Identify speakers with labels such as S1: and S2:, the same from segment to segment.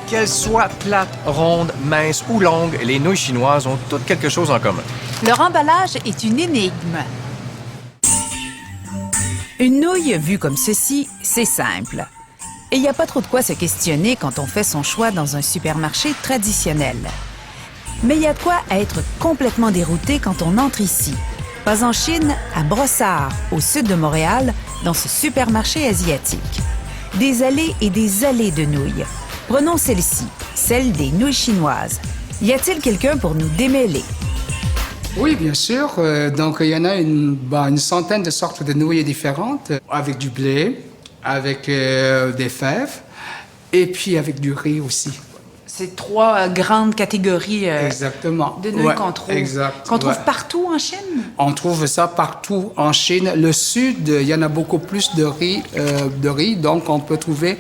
S1: Qu'elles soient plates, rondes, minces ou longues, les nouilles chinoises ont toutes quelque chose en commun.
S2: Leur emballage est une énigme. Une nouille vue comme ceci, c'est simple. Et il n'y a pas trop de quoi se questionner quand on fait son choix dans un supermarché traditionnel. Mais il y a de quoi être complètement dérouté quand on entre ici. Pas en Chine, à Brossard, au sud de Montréal, dans ce supermarché asiatique. Des allées et des allées de nouilles. Prenons celle-ci, celle des nouilles chinoises. Y a-t-il quelqu'un pour nous démêler?
S3: Oui, bien sûr. Donc, il y en a une centaine de sortes de nouilles différentes, avec du blé, avec des fèves, et puis avec du riz aussi.
S2: C'est trois grandes catégories
S3: Exactement.
S2: de nouilles qu'on trouve.
S3: Exact,
S2: qu'on trouve partout en Chine?
S3: On trouve ça partout en Chine. Le sud, il y en a beaucoup plus de riz, donc on peut trouver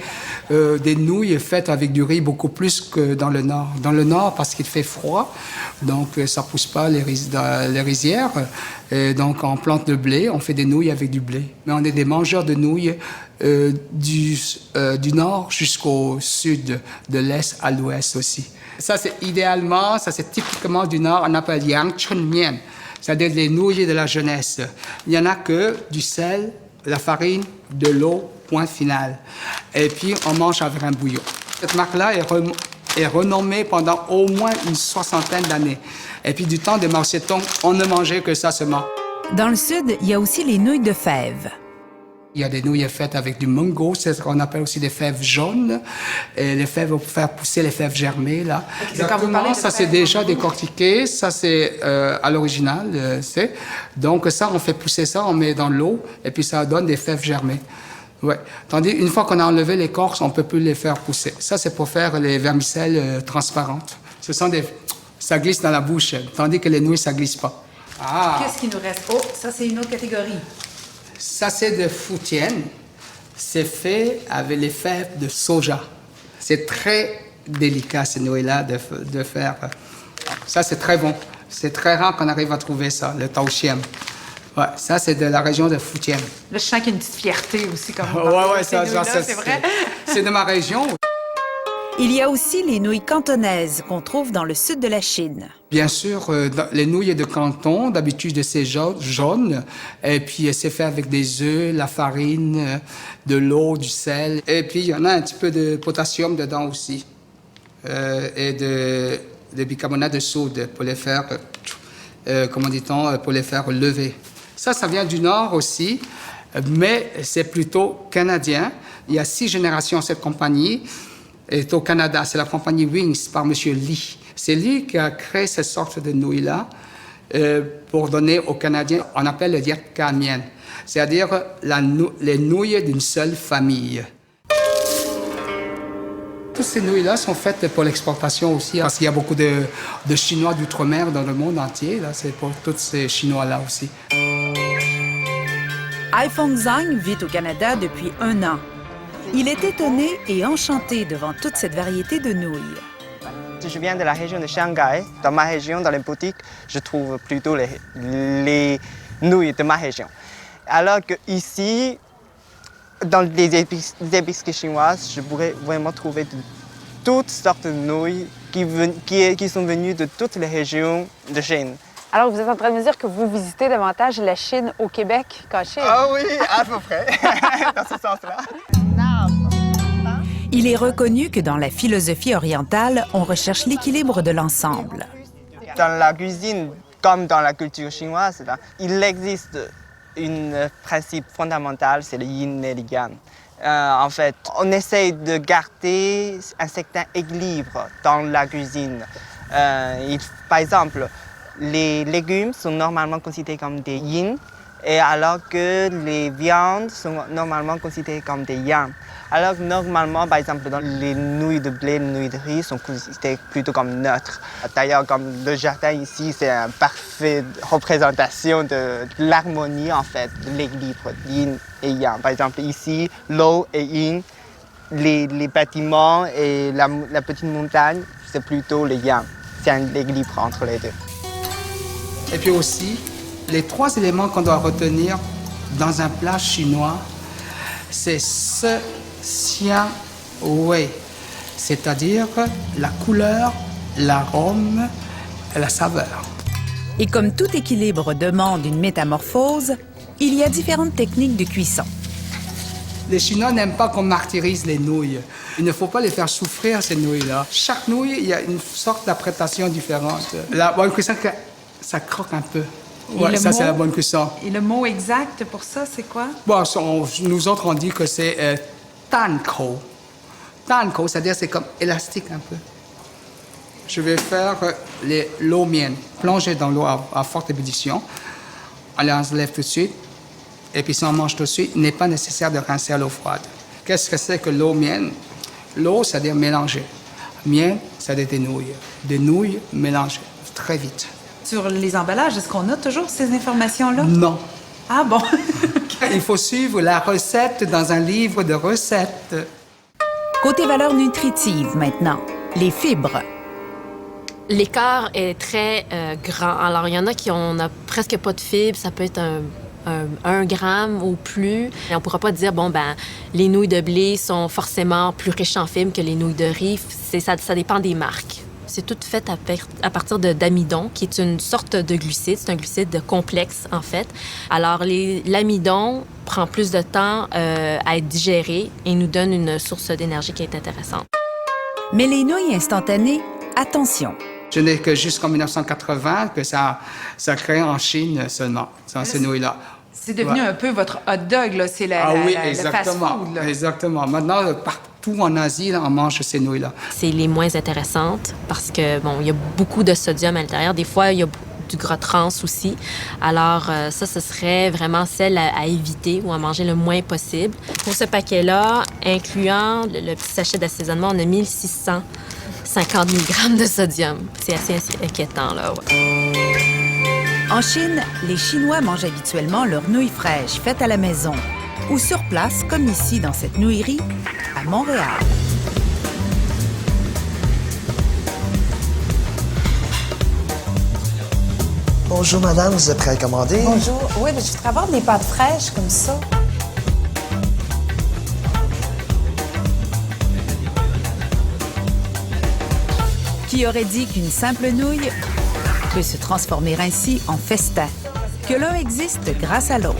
S3: des nouilles faites avec du riz beaucoup plus que dans le nord. Dans le nord, parce qu'il fait froid, donc ça pousse pas les rizières. Et donc on plante le blé, on fait des nouilles avec du blé. Mais on est des mangeurs de nouilles du nord jusqu'au sud, de l'est à l'ouest aussi. Ça, c'est idéalement, ça c'est typiquement du nord, on appelle yang chun mian, c'est-à-dire les nouilles de la jeunesse. Il n'y en a que du sel, la farine, de l'eau, point final. Et puis, on mange avec un bouillon. Cette marque-là est renommée pendant au moins une soixantaine d'années. Et puis, du temps de Mao Tse-tung, on ne mangeait que ça seulement.
S2: Dans le sud, il y a aussi les nouilles de fèves.
S3: Il y a des nouilles faites avec du mungo, c'est ce qu'on appelle aussi des fèves jaunes. Et les fèves vont faire pousser les fèves germées, là. Exactement, ça c'est déjà décortiqué, ça c'est à l'original, Donc ça, on fait pousser ça, on met dans l'eau, et puis ça donne des fèves germées. Ouais. Tandis, une fois qu'on a enlevé l'écorce, on ne peut plus les faire pousser. Ça, c'est pour faire les vermicelles transparentes. Ça glisse dans la bouche, tandis que les nouilles, ça glisse pas.
S2: Ah. Qu'est-ce qui nous reste? Oh, ça c'est une autre catégorie.
S3: Ça, c'est de Fujian. C'est fait avec les fèves de soja. C'est très délicat, ces nouilles-là, de faire. Ça, c'est très bon. C'est très rare qu'on arrive à trouver ça, le taoxian. Ouais, ça, c'est de la région de Fujian.
S2: Là, je sens qu'il y a une petite fierté aussi, comme vous
S3: ouais, ça,
S2: c'est vrai.
S3: C'est de ma région.
S2: Il y a aussi les nouilles cantonaises qu'on trouve dans le sud de la Chine.
S3: Bien sûr, les nouilles de Canton, d'habitude, c'est jaune. Et puis, c'est fait avec des œufs, la farine, de l'eau, du sel. Et puis, il y en a un petit peu de potassium dedans aussi. Et de bicarbonate de soude pour les faire, comment dit-on, pour les faire lever. Ça vient du Nord aussi, mais c'est plutôt canadien. Il y a 6 générations cette compagnie. Est au Canada. C'est la compagnie Wings par M. Lee. C'est lui qui a créé cette sorte de nouilles-là pour donner aux Canadiens, on appelle le diète Mian, c'est-à-dire les nouilles d'une seule famille. Toutes ces nouilles-là sont faites pour l'exportation aussi, parce qu'il y a beaucoup de Chinois d'outre-mer dans le monde entier. Là, c'est pour tous ces Chinois-là aussi.
S2: Ai Fong Zhang vit au Canada depuis 1 an. Il est étonné et enchanté devant toute cette variété de nouilles.
S4: Je viens de la région de Shanghai. Dans ma région, dans les boutiques, je trouve plutôt les nouilles de ma région. Alors qu'ici, dans les épiceries chinoises, je pourrais vraiment trouver toutes sortes de nouilles qui sont venues de toutes les régions de Chine.
S5: Alors, vous êtes en train de me dire que vous visitez davantage la Chine au Québec qu'en Chine?
S4: Ah oui, à peu près, dans ce sens-là.
S2: Il est reconnu que dans la philosophie orientale, on recherche l'équilibre de l'ensemble.
S4: Dans la cuisine, comme dans la culture chinoise, il existe un principe fondamental, c'est le yin et le yang. En fait, on essaye de garder un certain équilibre dans la cuisine. Par exemple, les légumes sont normalement considérés comme des yin, et alors que les viandes sont normalement considérées comme des yang. Alors que normalement, par exemple, dans les nouilles de blé, les nouilles de riz sont considérées plutôt comme neutres. D'ailleurs, comme le jardin ici, c'est une parfaite représentation de l'harmonie, en fait, de l'équilibre yin et yang. Par exemple, ici, l'eau est yin, les bâtiments et la petite montagne, c'est plutôt le yang. C'est un équilibre entre les deux.
S3: Et puis aussi, les 3 éléments qu'on doit retenir dans un plat chinois, c'est ce, xiang, wei. c'est-à-dire la couleur, l'arôme et la saveur.
S2: Et comme tout équilibre demande une métamorphose, il y a différentes techniques de cuisson.
S3: Les Chinois n'aiment pas qu'on martyrise les nouilles. Il ne faut pas les faire souffrir, ces nouilles-là. Chaque nouille, il y a une sorte d'appréciation différente. La bonne cuisson, ça croque un peu. Ouais, ça, c'est la bonne cuisson.
S2: Et le mot exact pour ça, c'est quoi?
S3: Bon, nous autres, on dit que c'est tanko. Tanko, c'est-à-dire c'est comme élastique un peu. Je vais faire l'eau mienne, plonger dans l'eau à forte ébullition. On les enlève tout de suite. Et puis si on mange tout de suite, il n'est pas nécessaire de rincer à l'eau froide. Qu'est-ce que c'est que l'eau mienne? L'eau, c'est-à-dire mélanger. Miel, c'est-à-dire des nouilles. Des nouilles mélangées, très vite.
S2: Sur les emballages, est-ce qu'on a toujours ces informations-là?
S3: Non.
S2: Ah bon?
S3: Il faut suivre la recette dans un livre de recettes.
S2: Côté valeurs nutritives maintenant, les fibres.
S6: L'écart est très grand. Alors, il y en a qui ont presque pas de fibres. Ça peut être 1 gramme ou plus. Et on ne pourra pas dire, les nouilles de blé sont forcément plus riches en fibres que les nouilles de riz. Ça dépend des marques. C'est tout fait à partir d'amidon, qui est une sorte de glucide. C'est un glucide complexe, en fait. Alors, l'amidon prend plus de temps à être digéré et nous donne une source d'énergie qui est intéressante.
S2: Mais les nouilles instantanées, attention.
S3: Je n'ai que jusqu'en 1980 que ça crée en Chine seulement, ces nouilles-là.
S2: C'est devenu un peu votre hot dog, là. C'est le fast-food, là.
S3: Exactement. Maintenant, partout en Asie, là, on mange ces nouilles-là.
S6: C'est les moins intéressantes parce que, il y a beaucoup de sodium à l'intérieur. Des fois, il y a du gras trans aussi. Alors, ça, ce serait vraiment celle à éviter ou à manger le moins possible. Pour ce paquet-là, incluant le petit sachet d'assaisonnement, on a 1650 mg de sodium. C'est assez inquiétant, là, ouais.
S2: En Chine, les Chinois mangent habituellement leurs nouilles fraîches faites à la maison ou sur place, comme ici dans cette nouillerie à Montréal.
S7: Bonjour madame, vous êtes prêt à commander?
S5: Bonjour. Oui, je voudrais avoir des pâtes fraîches comme ça.
S2: Qui aurait dit qu'une simple nouille peut se transformer ainsi en festin? Que l'un existe grâce à l'autre.